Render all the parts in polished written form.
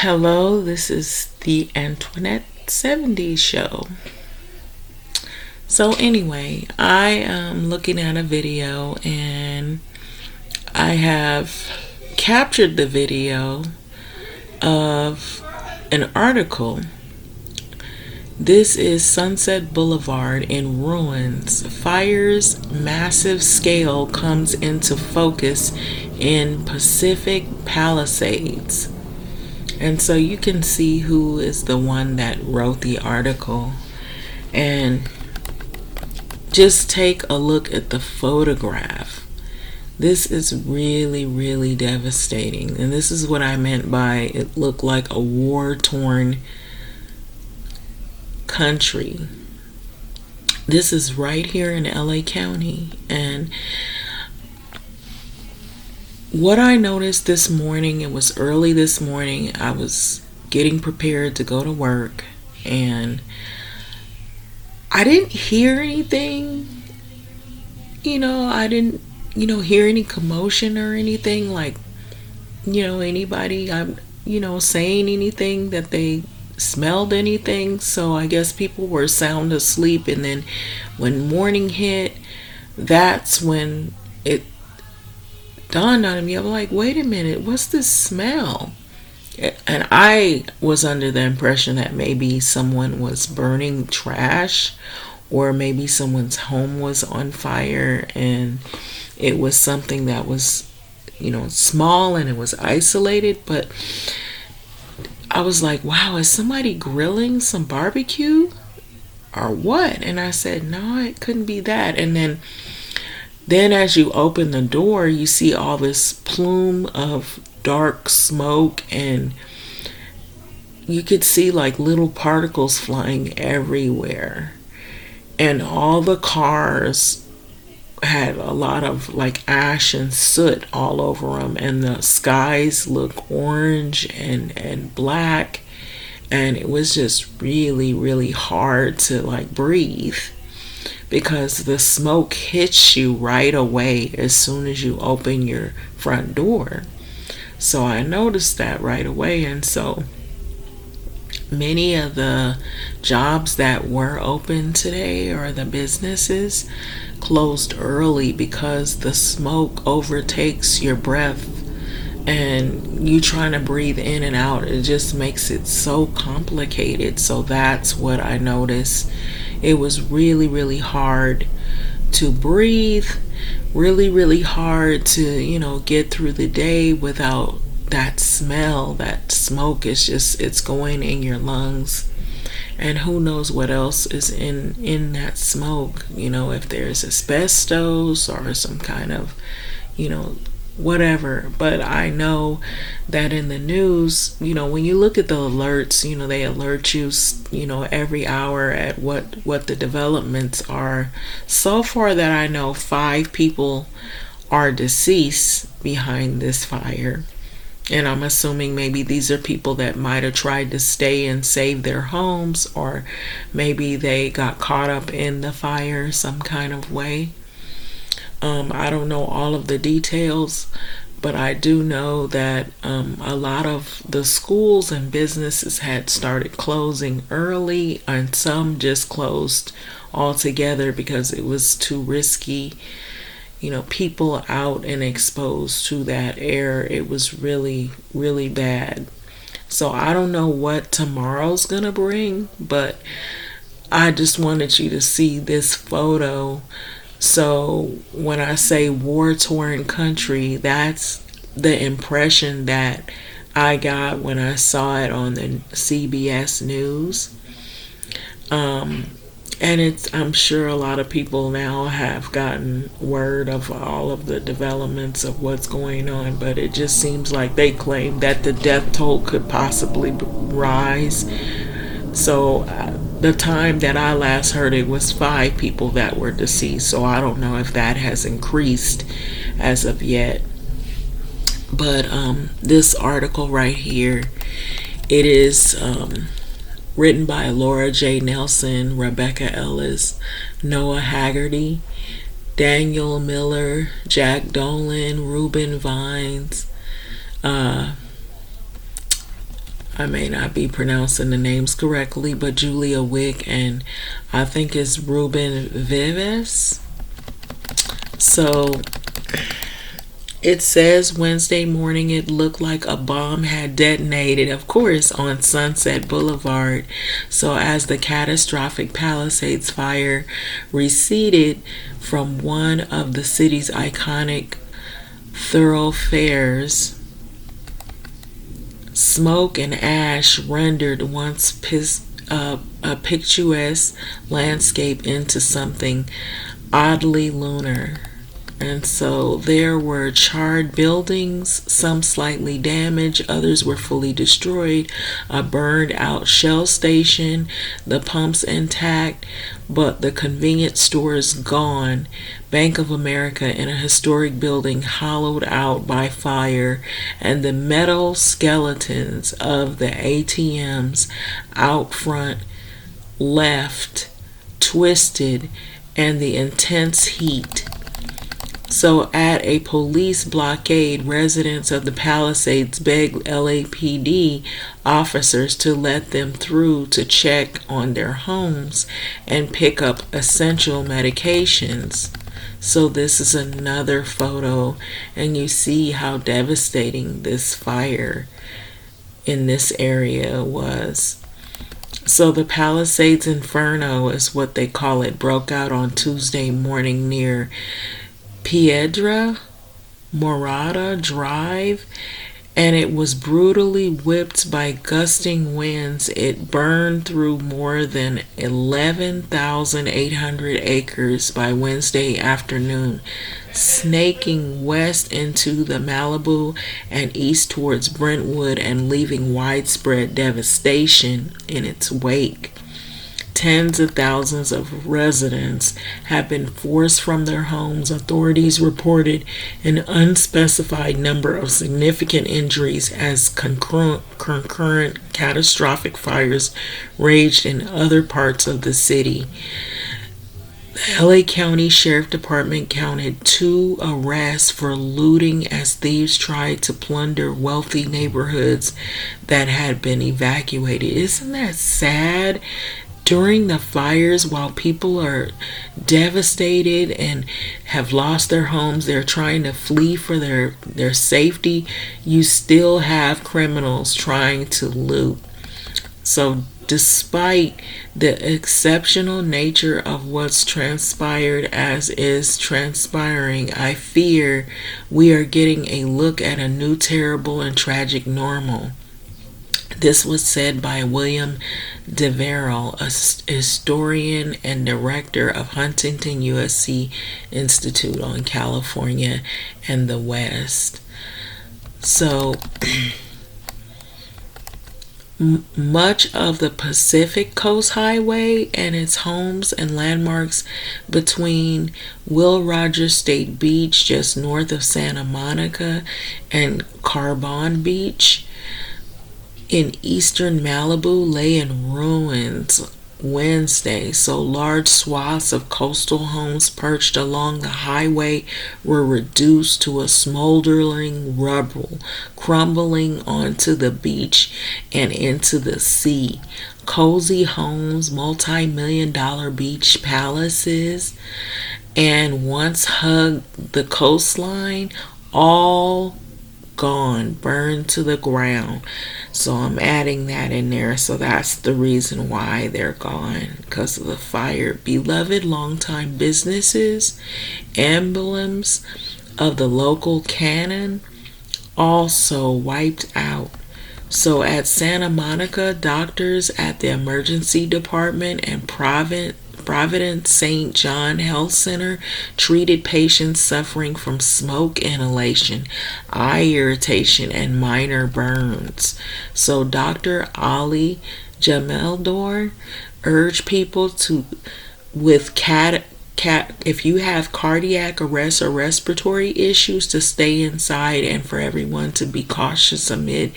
Hello, this is the Antoinette 70s show. So, anyway, I am looking at a video and I have captured the video of an article. This is Sunset Boulevard in ruins. Fire's massive scale comes into focus in Pacific Palisades. And so you can see who is the one that wrote the article. And just take a look at the photograph. This is really, really devastating. And this is what I meant by it looked like a war-torn country. This is right here in LA County. And what I noticed this morning, it was early this morning, I was getting prepared to go to work, and I didn't hear anything. I didn't, hear any commotion or anything like, anybody, saying anything that they smelled anything. So I guess people were sound asleep, and then when morning hit, that's when it dawned on me. I'm like, wait a minute, what's this smell? And I was under the impression that maybe someone was burning trash, or maybe someone's home was on fire, and it was something that was, small and it was isolated. But I was like, wow, is somebody grilling some barbecue or what? And I said, no, it couldn't be that. And then as you open the door, you see all this plume of dark smoke, and you could see like little particles flying everywhere. And all the cars had a lot of like ash and soot all over them, and the skies look orange and black, and it was just really, really hard to like breathe, because the smoke hits you right away as soon as you open your front door. So I noticed that right away. And so many of the jobs that were open today, or the businesses, closed early because the smoke overtakes your breath, and you trying to breathe in and out, it just makes it so complicated. So that's what I noticed. It was really, really hard to breathe, really, really hard to, get through the day without that smell. That smoke is just, it's going in your lungs. And who knows what else is in that smoke, if there's asbestos or some kind of, whatever. But I know that in the news, when you look at the alerts, they alert you, every hour at what the developments are. So far that I know, 5 people are deceased behind this fire. And I'm assuming maybe these are people that might have tried to stay and save their homes, or maybe they got caught up in the fire some kind of way. I don't know all of the details, but I do know that a lot of the schools and businesses had started closing early, and some just closed altogether because it was too risky. People out and exposed to that air, it was really, really bad. So I don't know what tomorrow's gonna bring, but I just wanted you to see this photo. So when I say war-torn country, that's the impression that I got when I saw it on the CBS News. And I'm sure a lot of people now have gotten word of all of the developments of what's going on, but it just seems like they claim that the death toll could possibly rise. So the time that I last heard, it was 5 people that were deceased. So I don't know if that has increased as of yet. But this article right here, it is written by Laura J. Nelson, Rebecca Ellis, Noah Haggerty, Daniel Miller, Jack Dolan, Reuben Vines, I may not be pronouncing the names correctly, but Julia Wick and I think it's Ruben Vives. So it says Wednesday morning it looked like a bomb had detonated, of course, on Sunset Boulevard. So as the catastrophic Palisades fire receded from one of the city's iconic thoroughfares, smoke and ash rendered once a picturesque landscape into something oddly lunar. And so there were charred buildings, some slightly damaged, others were fully destroyed, a burned out Shell station, the pumps intact, but the convenience stores gone. Bank of America in a historic building hollowed out by fire, and the metal skeletons of the ATMs out front left, twisted, and the intense heat. So at a police blockade, residents of the Palisades begged LAPD officers to let them through to check on their homes and pick up essential medications. So this is another photo, and you see how devastating this fire in this area was. So the Palisades Inferno is what they call it, broke out on Tuesday morning near Piedra Morada Drive, and it was brutally whipped by gusting winds. It burned through more than 11,800 acres by Wednesday afternoon, snaking west into the Malibu and east towards Brentwood and leaving widespread devastation in its wake. Tens of thousands of residents have been forced from their homes. Authorities reported an unspecified number of significant injuries as concurrent catastrophic fires raged in other parts of the city. The LA County Sheriff Department counted 2 arrests for looting as thieves tried to plunder wealthy neighborhoods that had been evacuated. Isn't that sad? During the fires, while people are devastated and have lost their homes, they're trying to flee for their safety, you still have criminals trying to loot. So despite the exceptional nature of what's transpired as is transpiring, I fear we are getting a look at a new terrible and tragic normal. This was said by William DeVerel, a historian and director of Huntington USC Institute on California and the West. So, much of the Pacific Coast Highway and its homes and landmarks between Will Rogers State Beach, just north of Santa Monica, and Carbon Beach in eastern Malibu lay in ruins Wednesday. So large swaths of coastal homes perched along the highway were reduced to a smoldering rubble, crumbling onto the beach and into the sea. Cozy homes, multi-million-dollar beach palaces, and once hugged the coastline, all gone, burned to the ground. So I'm adding that in there. So that's the reason why they're gone, because of the fire. Beloved longtime businesses, emblems of the local canon, also wiped out. So at Santa Monica, doctors at the emergency department and Providence St. John Health Center treated patients suffering from smoke inhalation, eye irritation, and minor burns. So Dr. Ali Jameldor urged people to, if you have cardiac arrest or respiratory issues, to stay inside, and for everyone to be cautious amid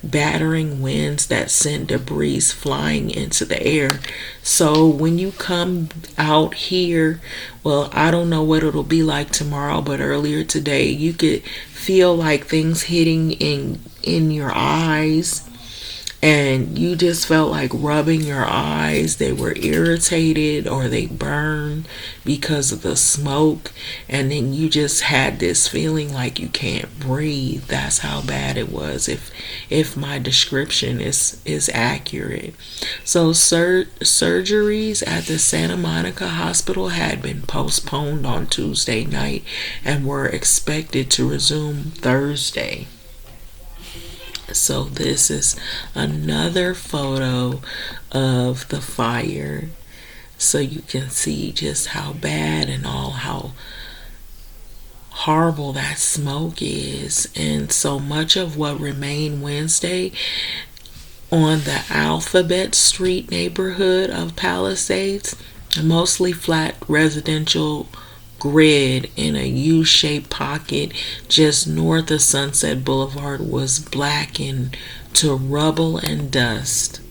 battering winds that sent debris flying into the air. So when you come out here, well, I don't know what it'll be like tomorrow, but earlier today you could feel like things hitting in your eyes and you just felt like rubbing your eyes. They were irritated or they burned because of the smoke, and then you just had this feeling like you can't breathe. That's how bad it was, if my description is accurate. So surgeries at the Santa Monica Hospital had been postponed on Tuesday night and were expected to resume Thursday. So this is another photo of the fire, so you can see just how bad and all how horrible that smoke is. And so much of what remained Wednesday on the Alphabet Street neighborhood of Palisades, a mostly flat residential grid in a U-shaped pocket just north of Sunset Boulevard, was blackened to rubble and dust.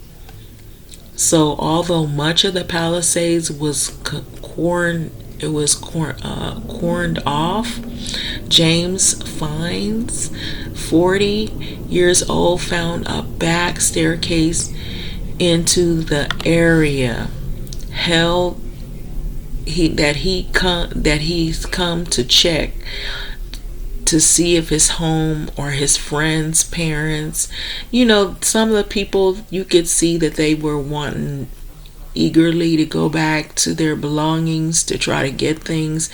So although much of the Palisades was cordoned off, James Fines, 40 years old, found a back staircase into the area. He's come to check to see if his home or his friends' parents, some of the people, you could see that they were wanting eagerly to go back to their belongings to try to get things.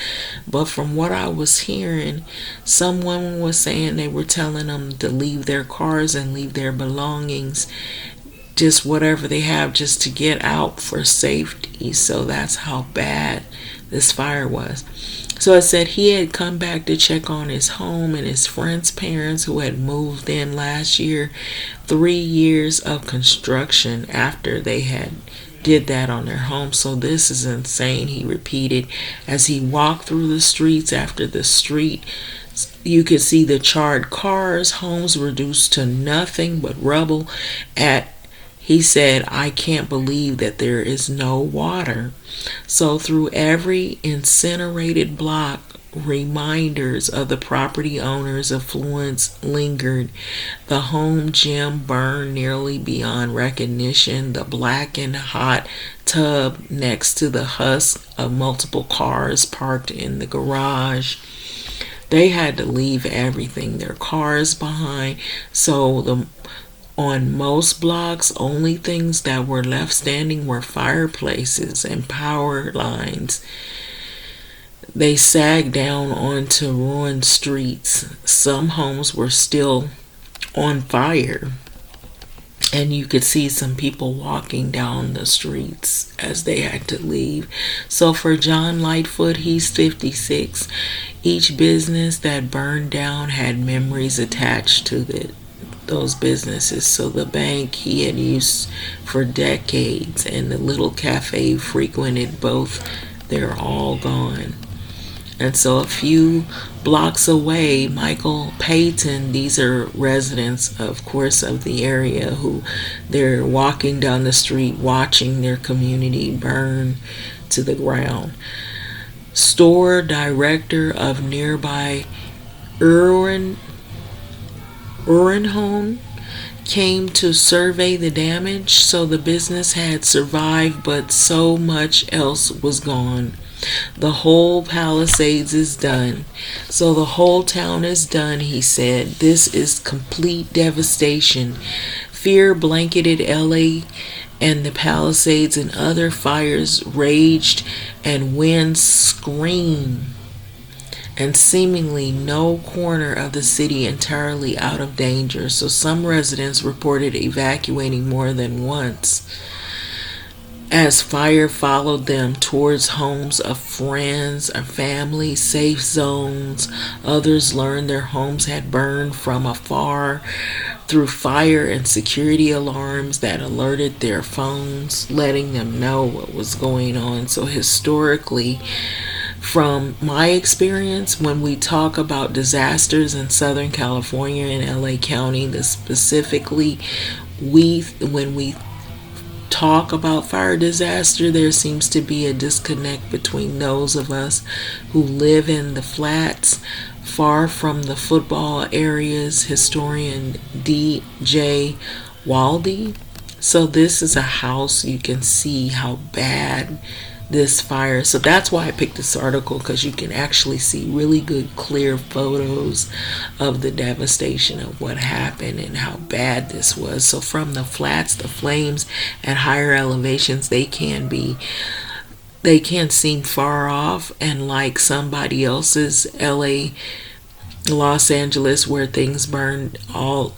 But from what I was hearing, someone was saying they were telling them to leave their cars and leave their belongings, just whatever they have, just to get out for safety. So that's how bad this fire was. So it said he had come back to check on his home and his friend's parents who had moved in last year, 3 years of construction after they had did that on their home. So this is insane, he repeated as he walked through the streets. After the street, you could see the charred cars, homes reduced to nothing but rubble. He said, I can't believe that there is no water. So through every incinerated block, reminders of the property owner's affluence lingered. The home gym burned nearly beyond recognition. The blackened hot tub next to the husk of multiple cars parked in the garage. They had to leave everything, their cars behind. So on most blocks, only things that were left standing were fireplaces and power lines. They sagged down onto ruined streets. Some homes were still on fire, and you could see some people walking down the streets as they had to leave. So for John Lightfoot, he's 56. Each business that burned down had memories attached to those businesses. So the bank he had used for decades and the little cafe frequented, both, they're all gone. And so a few blocks away, Michael Payton, these are residents, of course, of the area, who they're walking down the street watching their community burn to the ground. Store director of nearby Urinhone came to survey the damage. So the business had survived, but so much else was gone. The whole Palisades is done. So the whole town is done, he said. This is complete devastation. Fear blanketed LA, and the Palisades and other fires raged, and winds screamed, and seemingly no corner of the city entirely out of danger. So some residents reported evacuating more than once as fire followed them towards homes of friends or family, safe zones. Others learned their homes had burned from afar through fire and security alarms that alerted their phones, letting them know what was going on. So historically, from my experience, when we talk about disasters in Southern California and LA County, specifically, when we talk about fire disaster, there seems to be a disconnect between those of us who live in the flats far from the football areas. Historian D.J. Waldy. So this is a house. You can see how bad this fire. So that's why I picked this article, because you can actually see really good clear photos of the devastation of what happened and how bad this was. So from the flats, the flames at higher elevations, they can seem far off and like somebody else's LA, Los Angeles, where things burn all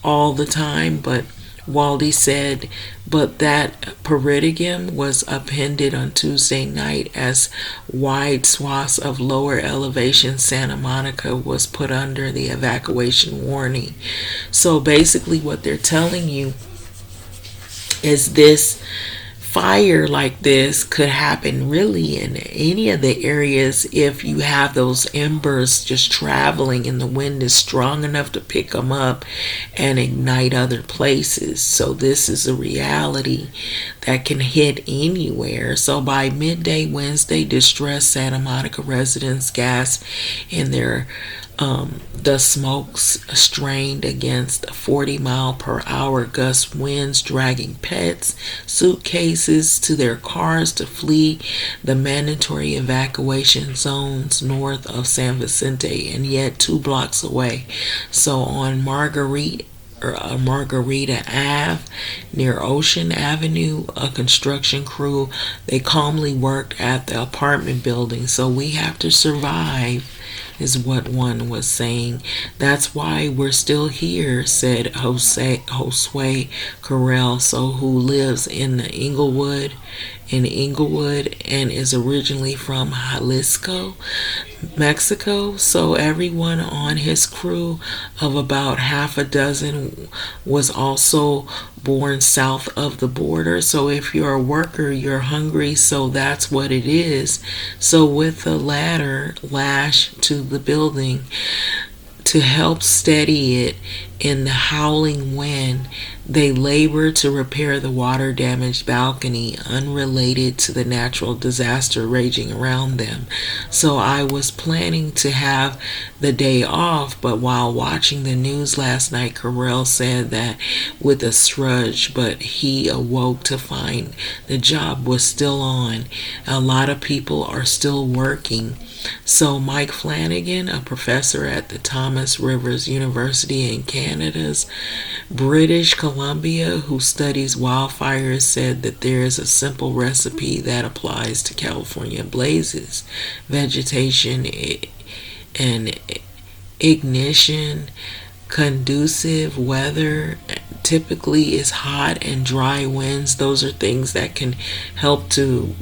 the time. But Waldy said, but that Peridium was upended on Tuesday night as wide swaths of lower elevation Santa Monica was put under the evacuation warning. So basically, what they're telling you is this fire like this could happen really in any of the areas if you have those embers just traveling and the wind is strong enough to pick them up and ignite other places. So this is a reality that can hit anywhere. So by midday Wednesday, distressed Santa Monica residents gasped in their the smokes strained against 40-mile-per-hour gust winds, dragging pets, suitcases to their cars to flee the mandatory evacuation zones north of San Vicente and yet 2 blocks away. So on Margarita Ave near Ocean Avenue, a construction crew, they calmly worked at the apartment building. So we have to survive, is what one was saying. That's why we're still here, said Josue Carrell, so who lives in Inglewood and is originally from Jalisco, Mexico. So everyone on his crew of about half a dozen was also born south of the border. So if you're a worker, you're hungry, so that's what it is. So with the ladder lashed to the building to help steady it in the howling wind, they labored to repair the water-damaged balcony unrelated to the natural disaster raging around them. So I was planning to have the day off, but while watching the news last night, Carrell said that with a shrug, but he awoke to find the job was still on. A lot of people are still working. So Mike Flanagan, a professor at the Thomas Rivers University in Canada's British Columbia, who studies wildfires, said that there is a simple recipe that applies to California blazes: vegetation and ignition, conducive weather, typically is hot, and dry winds. Those are things that can help to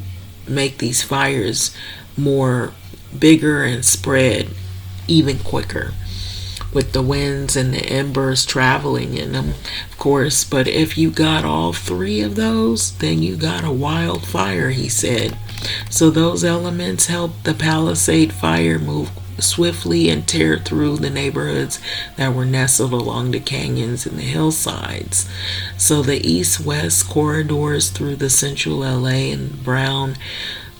make these fires more bigger and spread even quicker with the winds and the embers traveling in them, of course. But if you got all 3 of those, then you got a wildfire, he said. So those elements helped the Palisade fire move swiftly and tear through the neighborhoods that were nestled along the canyons and the hillsides. So the east-west corridors through the central LA and brown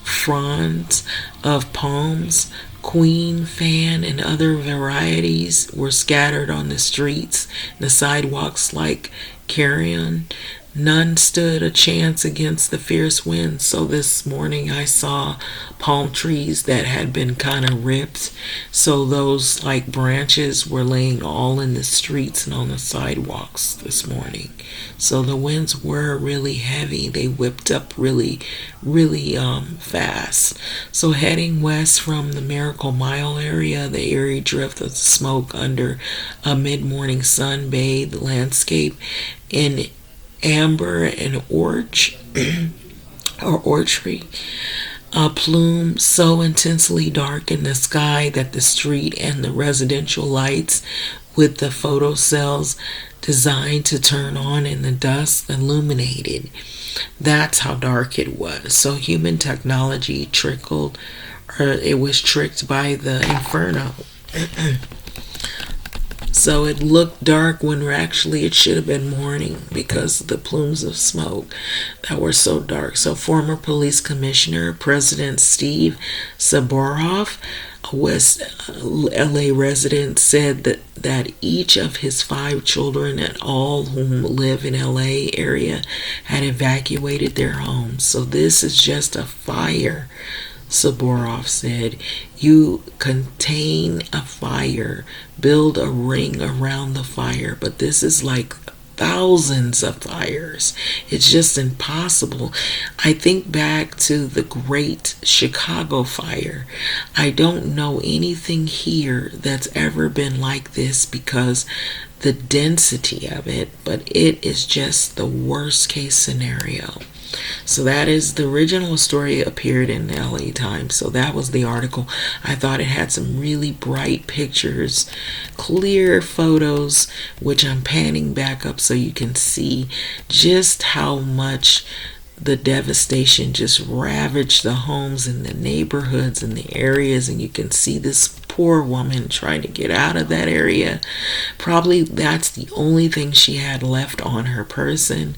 fronds of palms, queen, fan, and other varieties were scattered on the streets, the sidewalks like carrion. None stood a chance against the fierce winds. So this morning I saw palm trees that had been kind of ripped. So those like branches were laying all in the streets and on the sidewalks this morning. So the winds were really heavy. They whipped up really fast. So heading west from the Miracle Mile area, the eerie drift of smoke under a mid-morning sun bathed landscape in amber and orchard a plume so intensely dark in the sky that the street and the residential lights with the photocells designed to turn on in the dusk illuminated. That's how dark it was. So human technology it was tricked by the inferno. So it looked dark when actually it should have been morning because of the plumes of smoke that were so dark. So former police commissioner, President Steve Saboroff, West LA resident said that each of his 5 children and all whom live in LA area had evacuated their homes. So this is just a fire, Saburov said. You contain a fire, build a ring around the fire, but this is like thousands of fires. It's just impossible. I think back to the Great Chicago Fire. I don't know anything here that's ever been like this because the density of it, but it is just the worst case scenario. So that is the original story, appeared in the LA Times. So that was the article. I thought it had some really bright pictures, clear photos, which I'm panning back up so you can see just how much the devastation just ravaged the homes and the neighborhoods and the areas. And you can see this poor woman trying to get out of that area. Probably that's the only thing she had left on her person.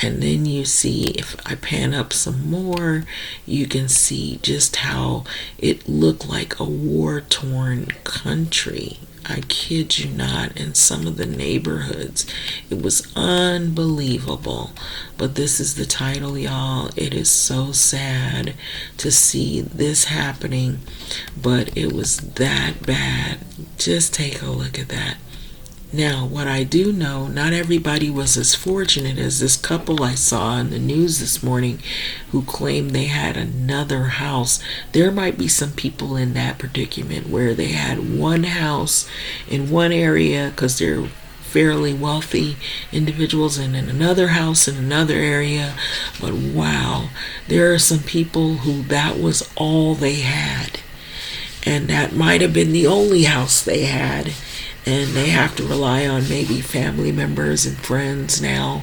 And then you see, if I pan up some more, you can see just how it looked like a war-torn country. I kid you not. In some of the neighborhoods, it was unbelievable. But this is the title, y'all. It is so sad to see this happening, but it was that bad. Just take a look at that. Now, what I do know, not everybody was as fortunate as this couple I saw in the news this morning who claimed they had another house. There might be some people in that predicament where they had one house in one area because they're fairly wealthy individuals, and in another house in another area. But wow, there are some people who that was all they had, and that might have been the only house they had. And they have to rely on maybe family members and friends now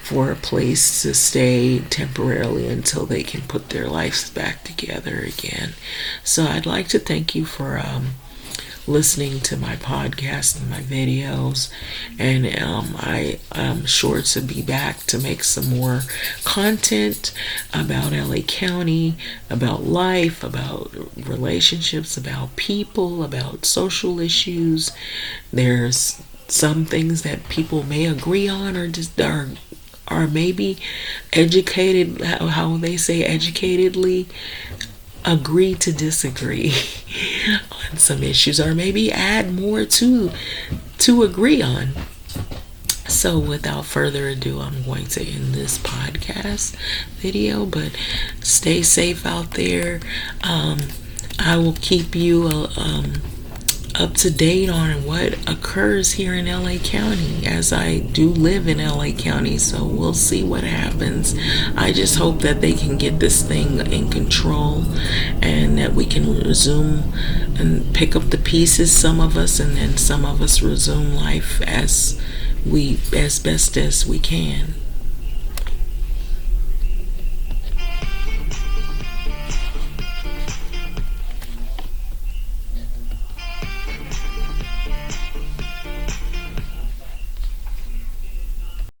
for a place to stay temporarily until they can put their lives back together again. So I'd like to thank you for listening to my podcast and my videos, and I am sure to be back to make some more content about LA County, about life, about relationships, about people, about social issues. There's some things that people may agree on or just are maybe educated, how they say educatedly, agree to disagree on some issues, or maybe add more to agree on. So without further ado, I'm going to end this podcast video, but stay safe out there. I will keep you up to date on what occurs here in LA County, as I do live in LA County, so we'll see what happens. I just hope that they can get this thing in control and that we can resume and pick up the pieces, some of us, and then some of us resume life as best as we can.